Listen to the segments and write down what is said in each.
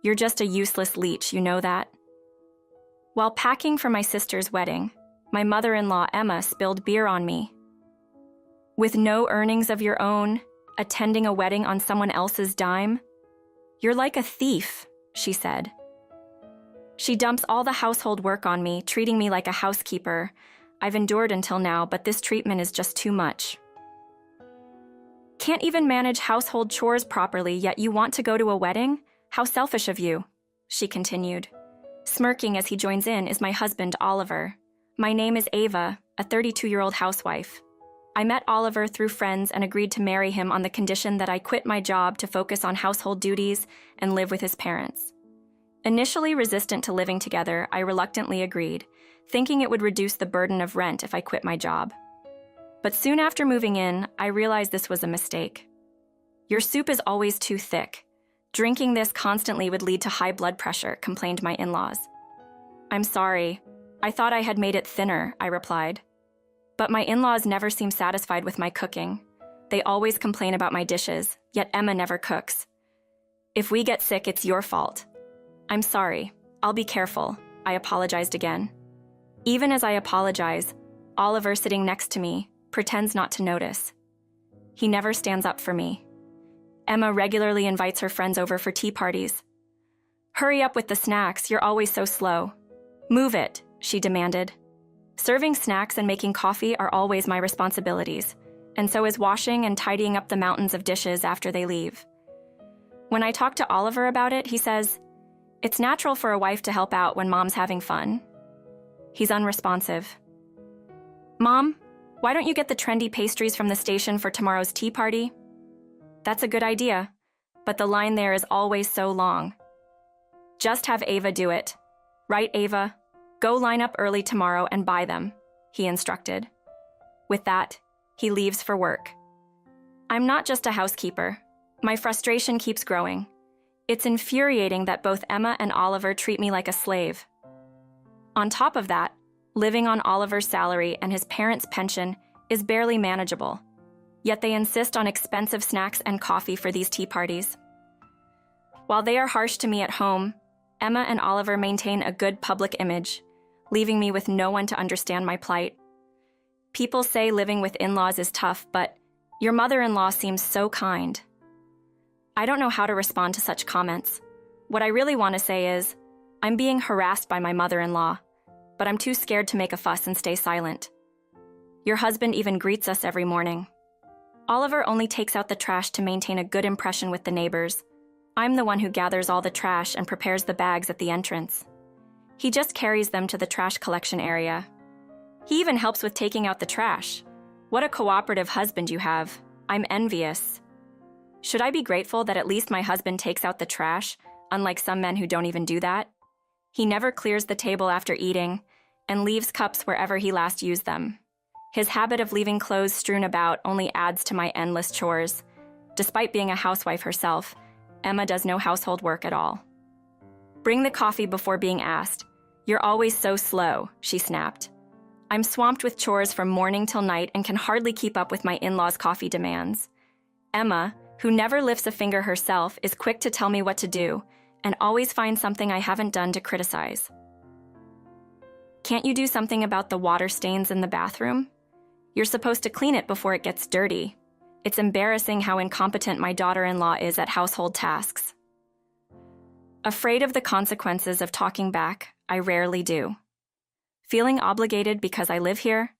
You're just a useless leech, you know that? While packing for my sister's wedding, my mother-in-law Emma spilled beer on me. With no earnings of your own, attending a wedding on someone else's dime? You're like a thief, she said. She dumps all the household work on me, treating me like a housekeeper. I've endured until now, but this treatment is just too much. Can't even manage household chores properly, yet you want to go to a wedding? How selfish of you, she continued. Smirking as he joins in is my husband, Oliver. My name is Ava, a 32-year-old housewife. I met Oliver through friends and agreed to marry him on the condition that I quit my job to focus on household duties and live with his parents. Initially resistant to living together, I reluctantly agreed, thinking it would reduce the burden of rent if I quit my job. But soon after moving in, I realized this was a mistake. Your soup is always too thick. Drinking this constantly would lead to high blood pressure, complained my in-laws. I'm sorry. I thought I had made it thinner, I replied. But my in-laws never seem satisfied with my cooking. They always complain about my dishes, yet Emma never cooks. If we get sick, it's your fault. I'm sorry. I'll be careful, I apologized again. Even as I apologize, Oliver, sitting next to me, pretends not to notice. He never stands up for me. Emma regularly invites her friends over for tea parties. Hurry up with the snacks, you're always so slow. Move it, she demanded. Serving snacks and making coffee are always my responsibilities, and so is washing and tidying up the mountains of dishes after they leave. When I talk to Oliver about it, he says, it's natural for a wife to help out when mom's having fun. He's unresponsive. Mom, why don't you get the trendy pastries from the station for tomorrow's tea party? That's a good idea, but the line there is always so long. Just have Ava do it. Right, Ava? Go line up early tomorrow and buy them, he instructed. With that, he leaves for work. I'm not just a housekeeper. My frustration keeps growing. It's infuriating that both Emma and Oliver treat me like a slave. On top of that, living on Oliver's salary and his parents' pension is barely manageable, yet they insist on expensive snacks and coffee for these tea parties. While they are harsh to me at home, Emma and Oliver maintain a good public image, leaving me with no one to understand my plight. People say living with in-laws is tough, but your mother-in-law seems so kind. I don't know how to respond to such comments. What I really want to say is, I'm being harassed by my mother-in-law, but I'm too scared to make a fuss and stay silent. Your husband even greets us every morning. Oliver only takes out the trash to maintain a good impression with the neighbors. I'm the one who gathers all the trash and prepares the bags at the entrance. He just carries them to the trash collection area. He even helps with taking out the trash. What a cooperative husband you have. I'm envious. Should I be grateful that at least my husband takes out the trash, unlike some men who don't even do that? He never clears the table after eating and leaves cups wherever he last used them. His habit of leaving clothes strewn about only adds to my endless chores. Despite being a housewife herself, Emma does no household work at all. Bring the coffee before being asked. You're always so slow, she snapped. I'm swamped with chores from morning till night and can hardly keep up with my in-laws' coffee demands. Emma, who never lifts a finger herself, is quick to tell me what to do and always finds something I haven't done to criticize. Can't you do something about the water stains in the bathroom? You're supposed to clean it before it gets dirty. It's embarrassing how incompetent my daughter-in-law is at household tasks. Afraid of the consequences of talking back, I rarely do. Feeling obligated because I live here,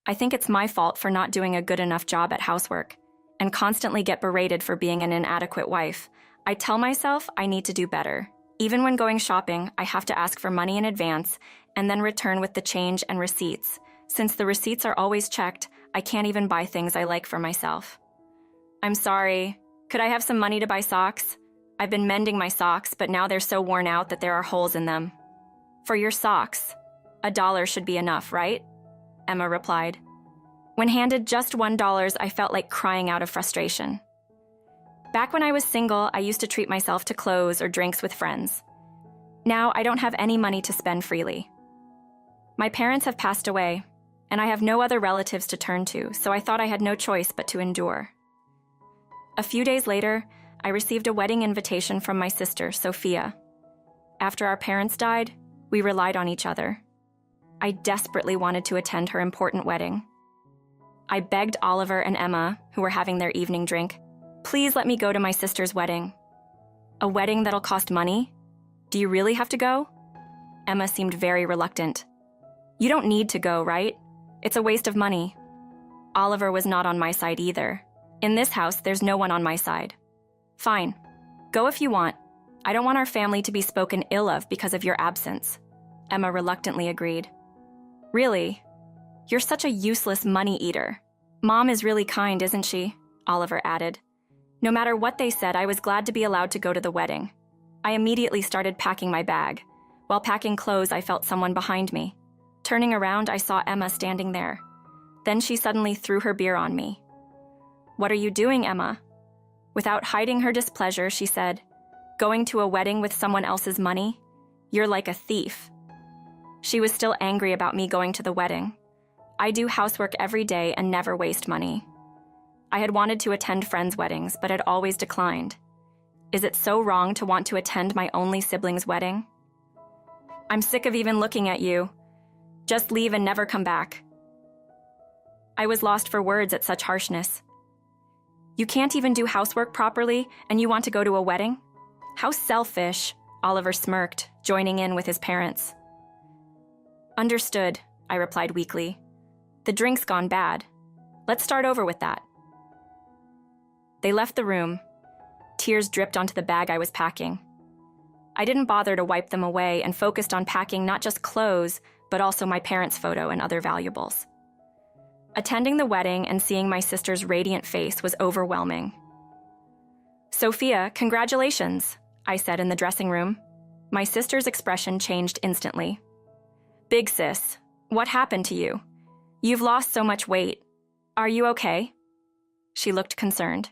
I think it's my fault for not doing a good enough job at housework, and constantly get berated for being an inadequate wife. I tell myself I need to do better. Even when going shopping, I have to ask for money in advance and then return with the change and receipts. Since the receipts are always checked, I can't even buy things I like for myself. I'm sorry. Could I have some money to buy socks? I've been mending my socks, but now they're so worn out that there are holes in them. For your socks, $1 should be enough, right? Emma replied. When handed just $1, I felt like crying out of frustration. Back when I was single, I used to treat myself to clothes or drinks with friends. Now I don't have any money to spend freely. My parents have passed away, and I have no other relatives to turn to, so I thought I had no choice but to endure. A few days later, I received a wedding invitation from my sister, Sophia. After our parents died, we relied on each other. I desperately wanted to attend her important wedding. I begged Oliver and Emma, who were having their evening drink, please let me go to my sister's wedding. A wedding that'll cost money? Do you really have to go? Emma seemed very reluctant. You don't need to go, right? It's a waste of money. Oliver was not on my side either. In this house, there's no one on my side. Fine. Go if you want. I don't want our family to be spoken ill of because of your absence. Emma reluctantly agreed. Really? You're such a useless money eater. Mom is really kind, isn't she? Oliver added. No matter what they said, I was glad to be allowed to go to the wedding. I immediately started packing my bag. While packing clothes, I felt someone behind me. Turning around, I saw Emma standing there. Then she suddenly threw her beer on me. What are you doing, Emma? Without hiding her displeasure, she said, going to a wedding with someone else's money? You're like a thief. She was still angry about me going to the wedding. I do housework every day and never waste money. I had wanted to attend friends' weddings, but had always declined. Is it so wrong to want to attend my only sibling's wedding? I'm sick of even looking at you. Just leave and never come back. I was lost for words at such harshness. You can't even do housework properly, and you want to go to a wedding? How selfish, Oliver smirked, joining in with his parents. Understood, I replied weakly. The drink's gone bad. Let's start over with that. They left the room. Tears dripped onto the bag I was packing. I didn't bother to wipe them away and focused on packing not just clothes, but also my parents' photo and other valuables. Attending the wedding and seeing my sister's radiant face was overwhelming. Sophia, congratulations, I said in the dressing room. My sister's expression changed instantly. Big sis, what happened to you? You've lost so much weight. Are you okay? She looked concerned.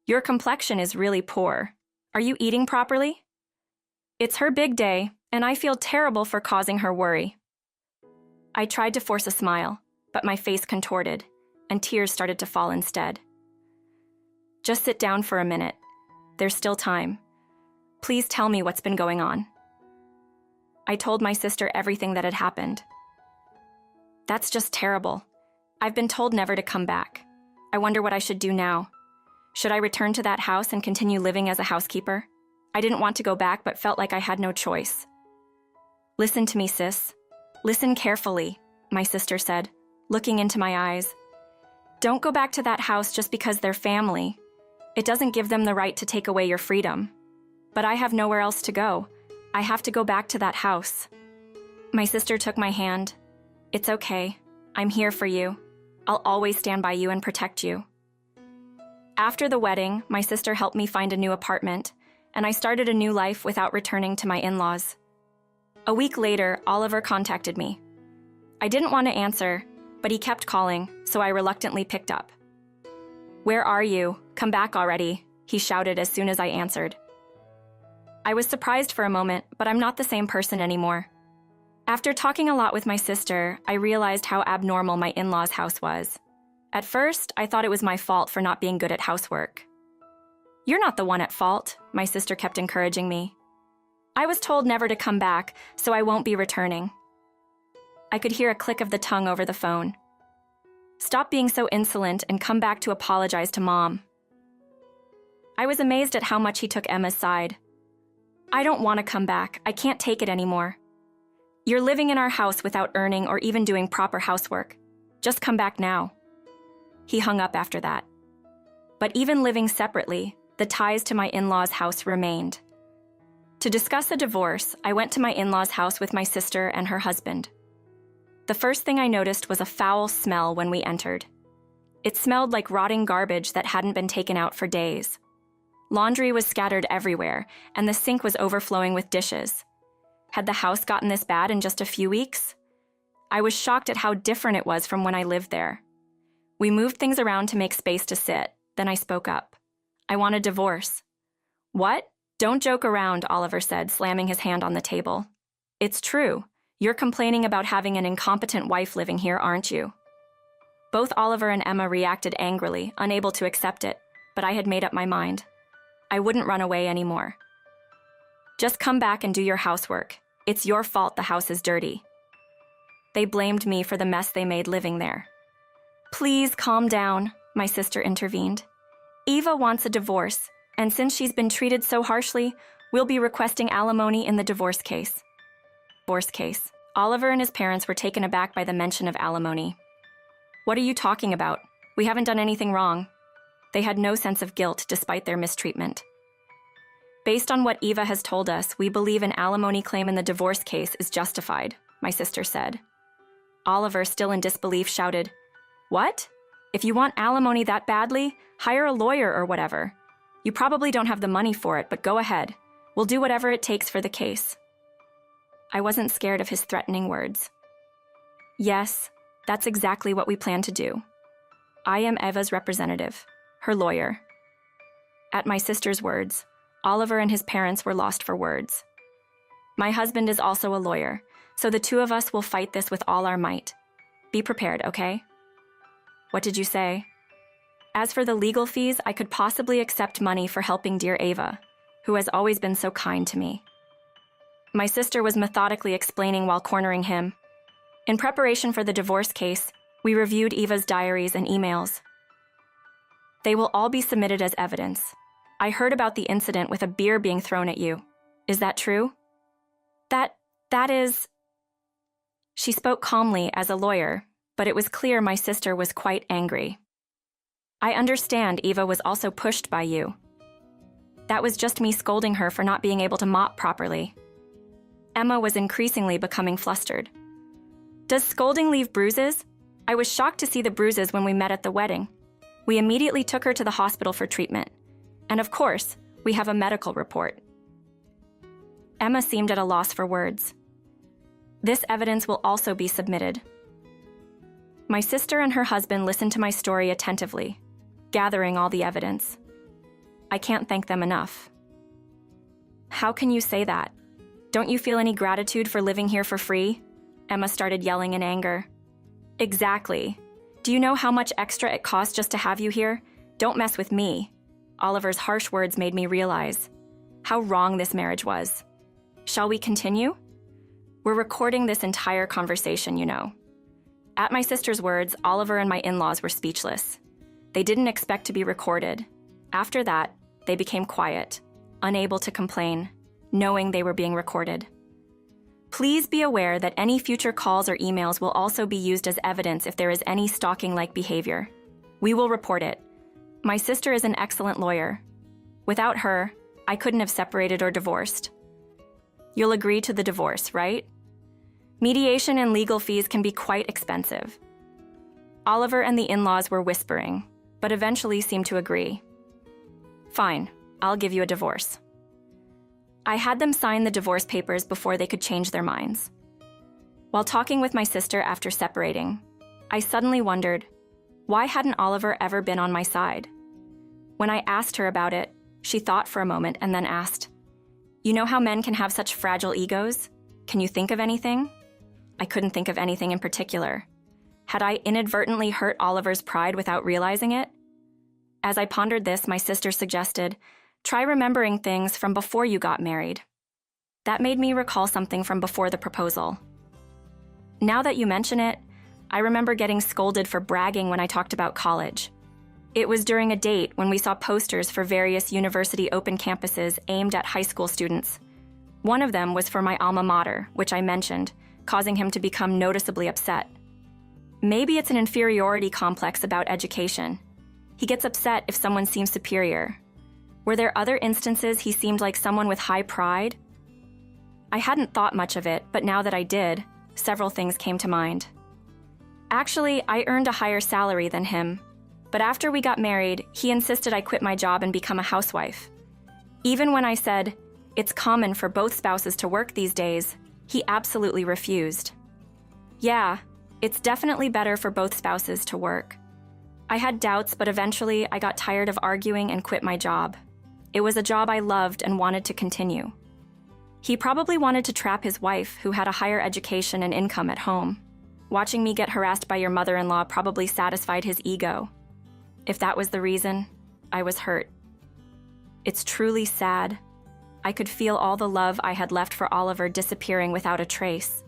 Your complexion is really poor. Are you eating properly? It's her big day, and I feel terrible for causing her worry. I tried to force a smile, but my face contorted, and tears started to fall instead. Just sit down for a minute. There's still time. Please tell me what's been going on. I told my sister everything that had happened. That's just terrible. I've been told never to come back. I wonder what I should do now. Should I return to that house and continue living as a housekeeper? I didn't want to go back, but felt like I had no choice. Listen to me, sis. Listen carefully, my sister said, looking into my eyes. Don't go back to that house just because they're family. It doesn't give them the right to take away your freedom. But I have nowhere else to go. I have to go back to that house. My sister took my hand. It's okay. I'm here for you. I'll always stand by you and protect you. After the wedding, my sister helped me find a new apartment, and I started a new life without returning to my in-laws. A week later, Oliver contacted me. I didn't want to answer, but he kept calling, so I reluctantly picked up. Where are you? Come back already, he shouted as soon as I answered. I was surprised for a moment, but I'm not the same person anymore. After talking a lot with my sister, I realized how abnormal my in-laws' house was. At first, I thought it was my fault for not being good at housework. You're not the one at fault, my sister kept encouraging me. I was told never to come back, so I won't be returning. I could hear a click of the tongue over the phone. Stop being so insolent and come back to apologize to Mom. I was amazed at how much he took Emma's side. I don't want to come back. I can't take it anymore. You're living in our house without earning or even doing proper housework. Just come back now. He hung up after that. But even living separately, the ties to my in-laws' house remained. To discuss a divorce, I went to my in-laws' house with my sister and her husband. The first thing I noticed was a foul smell when we entered. It smelled like rotting garbage that hadn't been taken out for days. Laundry was scattered everywhere, and the sink was overflowing with dishes. Had the house gotten this bad in just a few weeks? I was shocked at how different it was from when I lived there. We moved things around to make space to sit, then I spoke up. I want a divorce. What? Don't joke around, Oliver said, slamming his hand on the table. It's true. You're complaining about having an incompetent wife living here, aren't you? Both Oliver and Emma reacted angrily, unable to accept it, but I had made up my mind. I wouldn't run away anymore. Just come back and do your housework. It's your fault the house is dirty. They blamed me for the mess they made living there. Please calm down, my sister intervened. Eva wants a divorce, and since she's been treated so harshly, we'll be requesting alimony in the divorce case. Oliver and his parents were taken aback by the mention of alimony. What are you talking about? We haven't done anything wrong. They had no sense of guilt despite their mistreatment. Based on what Eva has told us, we believe an alimony claim in the divorce case is justified, my sister said. Oliver, still in disbelief, shouted, "What? If you want alimony that badly, hire a lawyer or whatever. You probably don't have the money for it, but go ahead. We'll do whatever it takes for the case." I wasn't scared of his threatening words. Yes, that's exactly what we plan to do. I am Eva's representative, her lawyer. At my sister's words, Oliver and his parents were lost for words. My husband is also a lawyer, so the two of us will fight this with all our might. Be prepared, okay? What did you say? As for the legal fees, I could possibly accept money for helping dear Eva, who has always been so kind to me. My sister was methodically explaining while cornering him. In preparation for the divorce case, we reviewed Eva's diaries and emails. They will all be submitted as evidence. I heard about the incident with a beer being thrown at you. Is that true? That is... She spoke calmly as a lawyer, but it was clear my sister was quite angry. I understand Eva was also pushed by you. That was just me scolding her for not being able to mop properly. Emma was increasingly becoming flustered. Does scolding leave bruises? I was shocked to see the bruises when we met at the wedding. We immediately took her to the hospital for treatment. And of course, we have a medical report. Emma seemed at a loss for words. This evidence will also be submitted. My sister and her husband listened to my story attentively, gathering all the evidence. I can't thank them enough. How can you say that? Don't you feel any gratitude for living here for free? Emma started yelling in anger. Exactly. Do you know how much extra it costs just to have you here? Don't mess with me. Oliver's harsh words made me realize how wrong this marriage was. Shall we continue? We're recording this entire conversation, you know. At my sister's words, Oliver and my in-laws were speechless. They didn't expect to be recorded. After that, they became quiet, unable to complain, knowing they were being recorded. Please be aware that any future calls or emails will also be used as evidence if there is any stalking-like behavior. We will report it. My sister is an excellent lawyer. Without her, I couldn't have separated or divorced. You'll agree to the divorce, right? Mediation and legal fees can be quite expensive. Oliver and the in-laws were whispering, but eventually seemed to agree. Fine, I'll give you a divorce. I had them sign the divorce papers before they could change their minds. While talking with my sister after separating, I suddenly wondered, why hadn't Oliver ever been on my side? When I asked her about it, she thought for a moment and then asked, "You know how men can have such fragile egos? Can you think of anything?" I couldn't think of anything in particular. Had I inadvertently hurt Oliver's pride without realizing it? As I pondered this, my sister suggested, "Try remembering things from before you got married." That made me recall something from before the proposal. Now that you mention it, I remember getting scolded for bragging when I talked about college. It was during a date when we saw posters for various university open campuses aimed at high school students. One of them was for my alma mater, which I mentioned, causing him to become noticeably upset. Maybe it's an inferiority complex about education. He gets upset if someone seems superior. Were there other instances he seemed like someone with high pride? I hadn't thought much of it, but now that I did, several things came to mind. Actually, I earned a higher salary than him, but after we got married, he insisted I quit my job and become a housewife. Even when I said, "It's common for both spouses to work these days," he absolutely refused. Yeah, it's definitely better for both spouses to work. I had doubts, but eventually I got tired of arguing and quit my job. It was a job I loved and wanted to continue. He probably wanted to trap his wife, who had a higher education and income at home. Watching me get harassed by your mother-in-law probably satisfied his ego. If that was the reason, I was hurt. It's truly sad. I could feel all the love I had left for Oliver disappearing without a trace.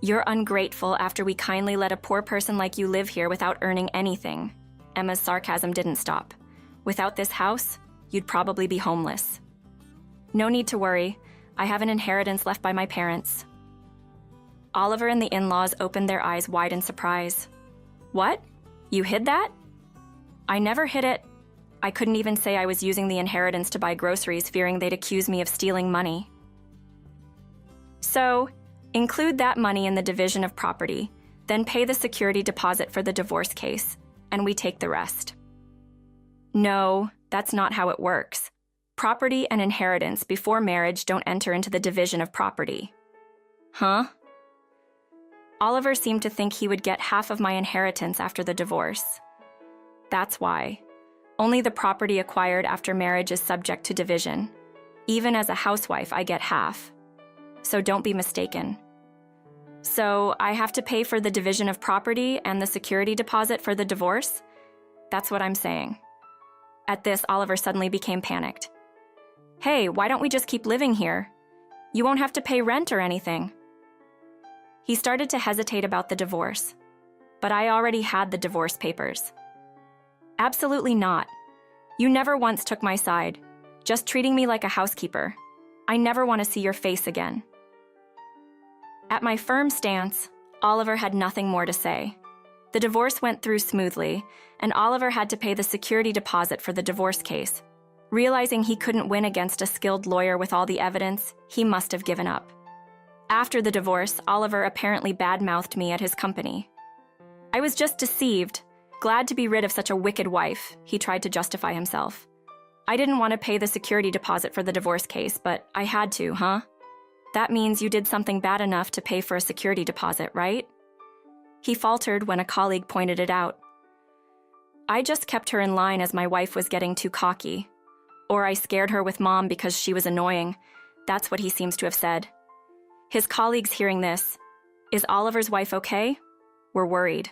You're ungrateful after we kindly let a poor person like you live here without earning anything. Emma's sarcasm didn't stop. Without this house, you'd probably be homeless. No need to worry. I have an inheritance left by my parents. Oliver and the in-laws opened their eyes wide in surprise. What? You hid that? I never hid it. I couldn't even say I was using the inheritance to buy groceries, fearing they'd accuse me of stealing money. So, include that money in the division of property, then pay the security deposit for the divorce case, and we take the rest. No, that's not how it works. Property and inheritance before marriage don't enter into the division of property. Huh? Oliver seemed to think he would get half of my inheritance after the divorce. That's why. Only the property acquired after marriage is subject to division. Even as a housewife, I get half. So don't be mistaken. So I have to pay for the division of property and the security deposit for the divorce? That's what I'm saying. At this, Oliver suddenly became panicked. Hey, why don't we just keep living here? You won't have to pay rent or anything. He started to hesitate about the divorce, but I already had the divorce papers. Absolutely not. You never once took my side, just treating me like a housekeeper. I never want to see your face again. At my firm stance, Oliver had nothing more to say. The divorce went through smoothly, and Oliver had to pay the security deposit for the divorce case. Realizing he couldn't win against a skilled lawyer with all the evidence, he must have given up. After the divorce, Oliver apparently badmouthed me at his company. I was just deceived, glad to be rid of such a wicked wife, he tried to justify himself. I didn't want to pay the security deposit for the divorce case, but I had to, huh? That means you did something bad enough to pay for a security deposit, right? He faltered when a colleague pointed it out. I just kept her in line as my wife was getting too cocky. Or I scared her with Mom because she was annoying. That's what he seems to have said. His colleagues hearing this, "Is Oliver's wife okay?" were worried.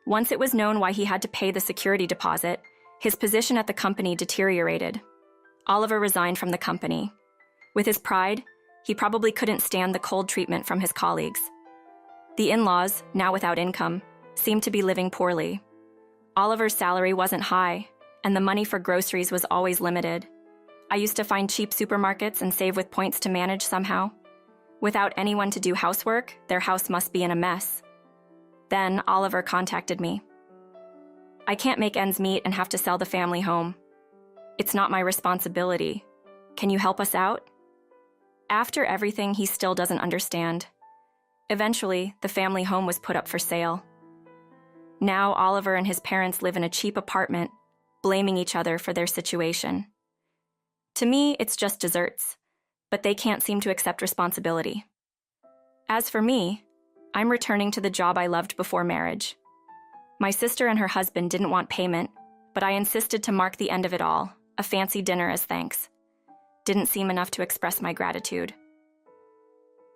Once it was known why he had to pay the security deposit, his position at the company deteriorated. Oliver resigned from the company. With his pride, he probably couldn't stand the cold treatment from his colleagues. The in-laws, now without income, seemed to be living poorly. Oliver's salary wasn't high, and the money for groceries was always limited. I used to find cheap supermarkets and save with points to manage somehow. Without anyone to do housework, their house must be in a mess. Then Oliver contacted me. I can't make ends meet and have to sell the family home. It's not my responsibility. Can you help us out? After everything, he still doesn't understand. Eventually, the family home was put up for sale. Now Oliver and his parents live in a cheap apartment, blaming each other for their situation. To me, it's just desserts, but they can't seem to accept responsibility. As for me, I'm returning to the job I loved before marriage. My sister and her husband didn't want payment, but I insisted to mark the end of it all, a fancy dinner as thanks. Didn't seem enough to express my gratitude.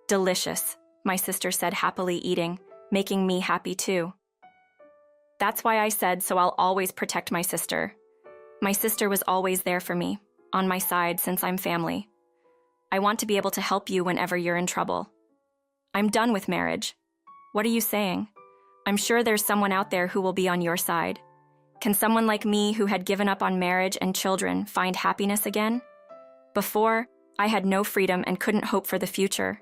Delicious, my sister said, happily eating, making me happy too. That's why I said so I'll always protect my sister. My sister was always there for me, on my side since I'm family. I want to be able to help you whenever you're in trouble. I'm done with marriage. What are you saying? I'm sure there's someone out there who will be on your side. Can someone like me who had given up on marriage and children find happiness again? Before, I had no freedom and couldn't hope for the future.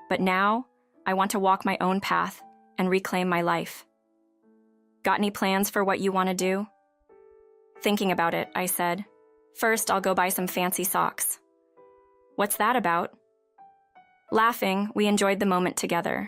But now, I want to walk my own path and reclaim my life. Got any plans for what you want to do? Thinking about it, I said. First, I'll go buy some fancy socks. What's that about? Laughing, we enjoyed the moment together.